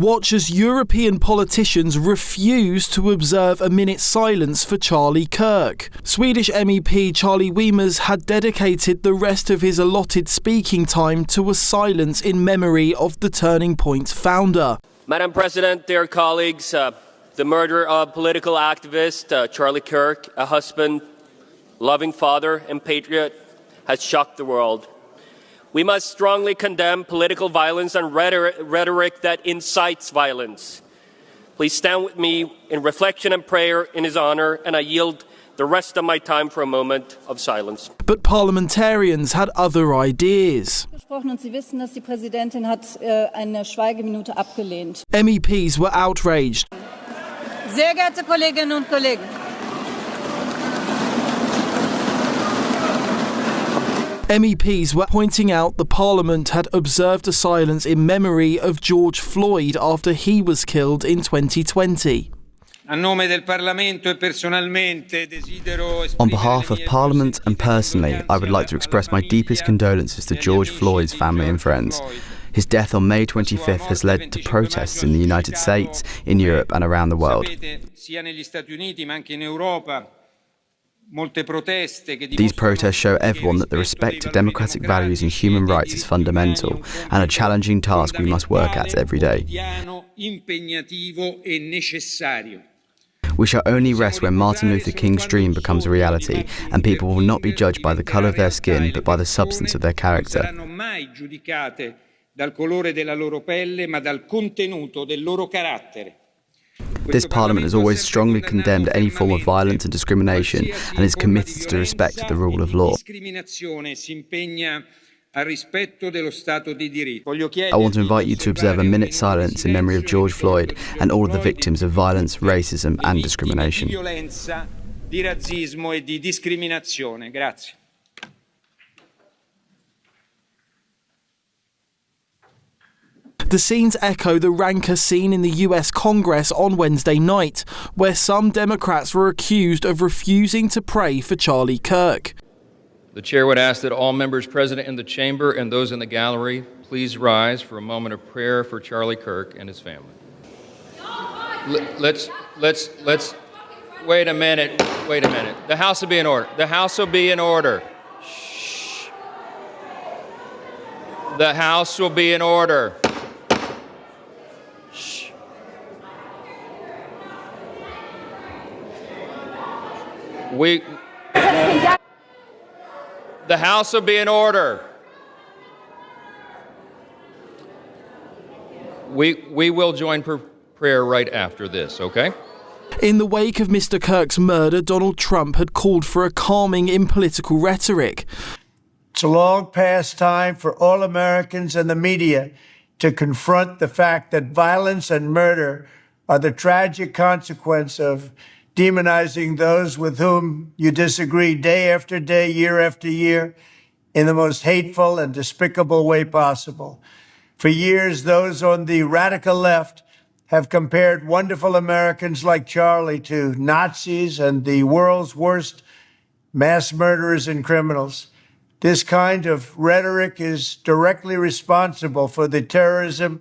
Watch as European politicians refuse to observe a minute's silence for Charlie Kirk. Swedish MEP Charlie Weimers had dedicated the rest of his allotted speaking time to a silence in memory of the Turning Point founder. Madam President, dear colleagues, the murder of political activist Charlie Kirk, a husband, loving father and patriot, has shocked the world. We must strongly condemn political violence and rhetoric that incites violence. Please stand with me in reflection and prayer in his honor, and I yield the rest of my time for a moment of silence. But parliamentarians had other ideas. MEPs were outraged. Sehr geehrte Kolleginnen und Kollegen. MEPs were pointing out the Parliament had observed a silence in memory of George Floyd after he was killed in 2020. On behalf of Parliament and personally, I would like to express my deepest condolences to George Floyd's family and friends. His death on May 25th has led to protests in the United States, in Europe and around the world. These protests show everyone that the respect to democratic values and human rights is fundamental and a challenging task we must work at every day. We shall only rest when Martin Luther King's dream becomes a reality and people will not be judged by the colour of their skin but by the substance of their character. This Parliament has always strongly condemned any form of violence and discrimination and is committed to the respect of the rule of law. I want to invite you to observe a minute's silence in memory of George Floyd and all of the victims of violence, racism and discrimination. The scenes echo the rancor seen in the US Congress on Wednesday night, where some Democrats were accused of refusing to pray for Charlie Kirk. The chair would ask that all members present in the chamber and those in the gallery please rise for a moment of prayer for Charlie Kirk and his family. Let's wait a minute. The House will be in order. The House will be in order. Shh. The House will be in order. Shh. The House will be in order. We will join prayer right after this, okay? In the wake of Mr. Kirk's murder, Donald Trump had called for a calming in political rhetoric. It's a long past time for all Americans and the media to confront the fact that violence and murder are the tragic consequence of demonizing those with whom you disagree day after day, year after year, in the most hateful and despicable way possible. For years, those on the radical left have compared wonderful Americans like Charlie to Nazis and the world's worst mass murderers and criminals. This kind of rhetoric is directly responsible for the terrorism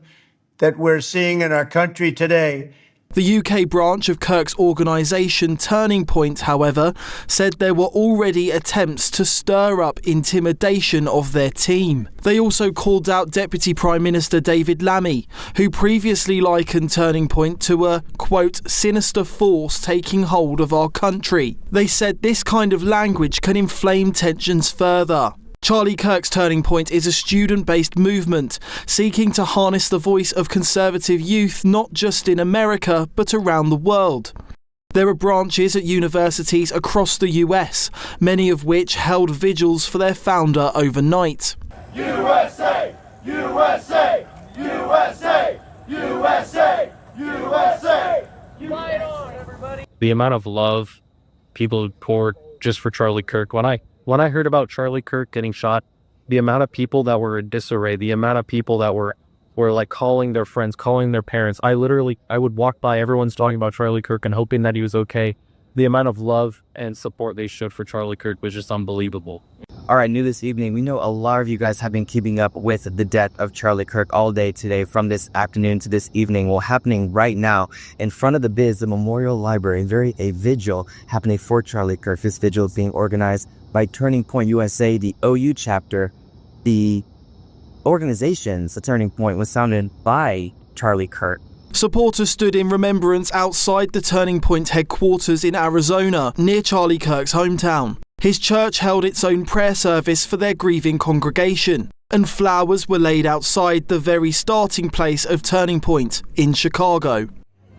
that we're seeing in our country today. The UK branch of Kirk's organisation Turning Point, however, said there were already attempts to stir up intimidation of their team. They also called out Deputy Prime Minister David Lammy, who previously likened Turning Point to a, quote, sinister force taking hold of our country. They said this kind of language can inflame tensions further. Charlie Kirk's Turning Point is a student-based movement seeking to harness the voice of conservative youth not just in America but around the world. There are branches at universities across the US, many of which held vigils for their founder overnight. USA! USA! USA! USA! USA! Fight on, everybody! The amount of love people poured just for Charlie Kirk. When I heard about Charlie Kirk getting shot, the amount of people that were in disarray, the amount of people that were like calling their friends, calling their parents. I would walk by, everyone's talking about Charlie Kirk and hoping that he was okay. the amount of love and support they showed for Charlie Kirk was just unbelievable. All right, new this evening, we know a lot of you guys have been keeping up with the death of Charlie Kirk all day today, from this afternoon to this evening. Well, happening right now in front of the Biz, the Memorial Library, a vigil happening for Charlie Kirk. This vigil is being organized by Turning Point USA, the OU chapter. The organization's Turning Point was founded by Charlie Kirk. Supporters stood in remembrance outside the Turning Point headquarters in Arizona, near Charlie Kirk's hometown. His church held its own prayer service for their grieving congregation, and flowers were laid outside the very starting place of Turning Point in Chicago.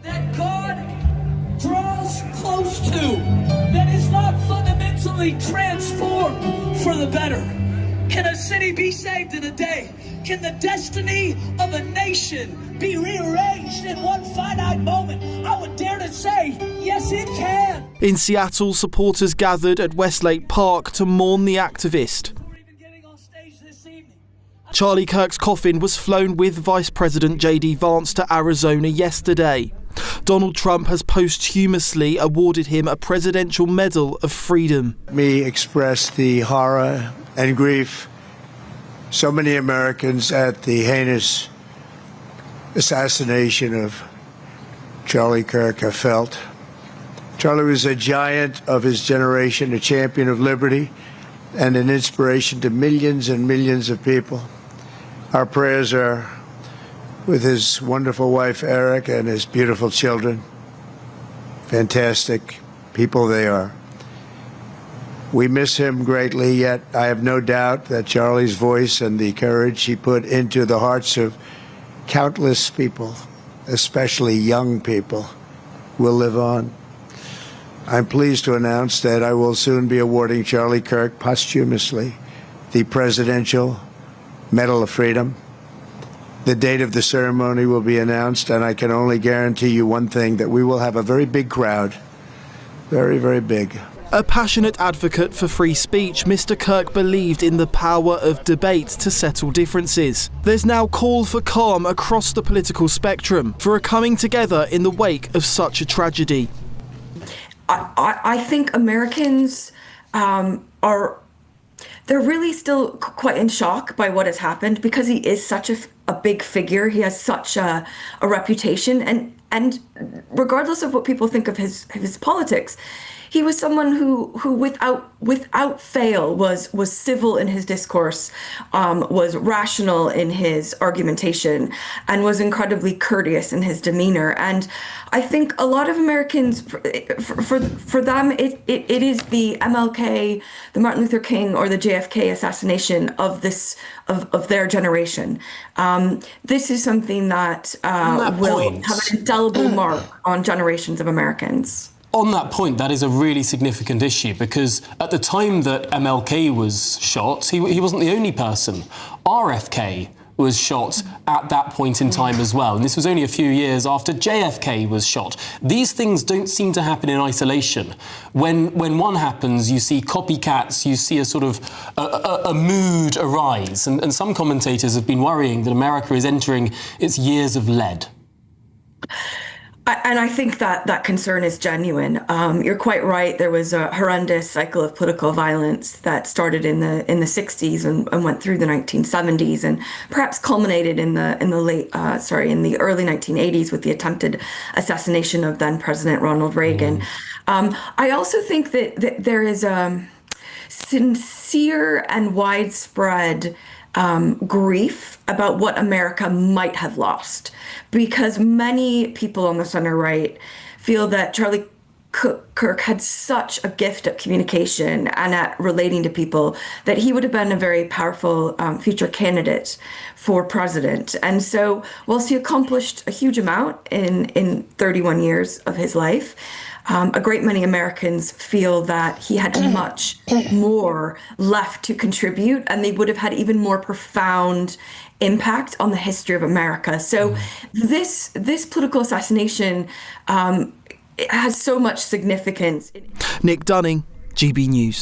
That God draws close to, that is not fundamentally transformed for the better. Can a city be saved in a day? Can the destiny of a nation be rearranged in one finite moment? I would dare to say, yes, it can. In Seattle, supporters gathered at Westlake Park to mourn the activist. Charlie Kirk's coffin was flown with Vice President J.D. Vance to Arizona yesterday. Donald Trump has posthumously awarded him a Presidential Medal of Freedom. Let me express the horror and grief so many Americans at the heinous assassination of Charlie Kirk have felt. Charlie was a giant of his generation, a champion of liberty, and an inspiration to millions and millions of people. Our prayers are with his wonderful wife, Erica, and his beautiful children. Fantastic people they are. We miss him greatly, yet I have no doubt that Charlie's voice and the courage he put into the hearts of countless people, especially young people, will live on. I'm pleased to announce that I will soon be awarding Charlie Kirk posthumously the Presidential Medal of Freedom. The date of the ceremony will be announced, and I can only guarantee you one thing, that we will have a very big crowd. Very, very big. A passionate advocate for free speech, Mr. Kirk believed in the power of debate to settle differences. There's now call for calm across the political spectrum for a coming together in the wake of such a tragedy. I think Americans they're really still quite in shock by what has happened, because he is such a big figure. He has such a reputation, and regardless of what people think of his politics, he was someone who without fail was civil in his discourse, was rational in his argumentation, and was incredibly courteous in his demeanor. And I think a lot of Americans, for them, it is the MLK, the Martin Luther King, or the JFK assassination of their generation. This is something that will have an indelible mark on generations of Americans. On that point, that is a really significant issue, because at the time that MLK was shot, he wasn't the only person. RFK was shot at that point in time as well, and this was only a few years after JFK was shot. These things don't seem to happen in isolation. When one happens, you see copycats, you see a sort of a mood arise, and some commentators have been worrying that America is entering its years of lead. And I think that concern is genuine. You're quite right. There was a horrendous cycle of political violence that started in the 60s and went through the 1970s, and perhaps culminated in the early 1980s with the attempted assassination of then President Ronald Reagan. I also think that there is a sincere and widespread grief about what America might have lost, because many people on the center right feel that Charlie Kirk had such a gift at communication and at relating to people that he would have been a very powerful future candidate for president. And so whilst he accomplished a huge amount in 31 years of his life, a great many Americans feel that he had much more left to contribute, and they would have had even more profound impact on the history of America. So this political assassination it has so much significance. Nick Dunning, GB News.